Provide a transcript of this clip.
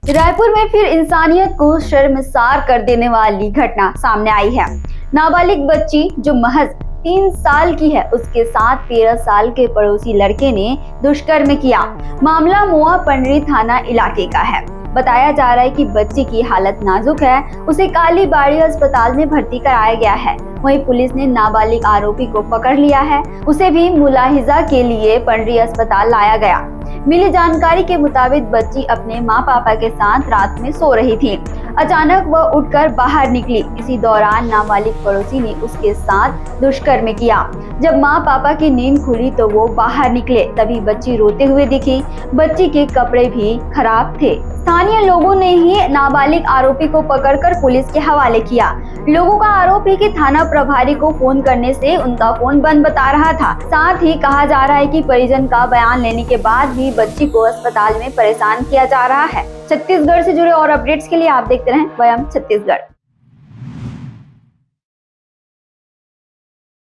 रायपुर में फिर इंसानियत को शर्मसार कर देने वाली घटना सामने आई है। नाबालिग बच्ची जो महज 3 साल की है, उसके साथ 13 साल के पड़ोसी लड़के ने दुष्कर्म किया। मामला मोआ पंडरी थाना इलाके का है। बताया जा रहा है कि बच्ची की हालत नाजुक है, उसे कालीबाड़ी अस्पताल में भर्ती कराया गया है। वहीं पुलिस ने नाबालिग आरोपी को पकड़ लिया है, उसे भी मुलाहिजा के लिए पंडरी अस्पताल लाया गया। मिली जानकारी के मुताबिक बच्ची अपने माँ पापा के साथ रात में सो रही थी। अचानक वह उठकर बाहर निकली। इसी दौरान नाबालिग पड़ोसी ने उसके साथ दुष्कर्म किया। जब माँ पापा की नींद खुली तो वो बाहर निकले, तभी बच्ची रोते हुए दिखी। बच्ची के कपड़े भी खराब थे। स्थानीय लोगों ने ही नाबालिग आरोपी को पकड़कर पुलिस के हवाले किया। लोगों का आरोप है कि थाना प्रभारी को फोन करने से उनका फोन बंद बता रहा था। साथ ही कहा जा रहा है कि परिजन का बयान लेने के बाद भी बच्ची को अस्पताल में परेशान किया जा रहा है। छत्तीसगढ़ से जुड़े और अपडेट्स के लिए आप देखते रहें वयम छत्तीसगढ़।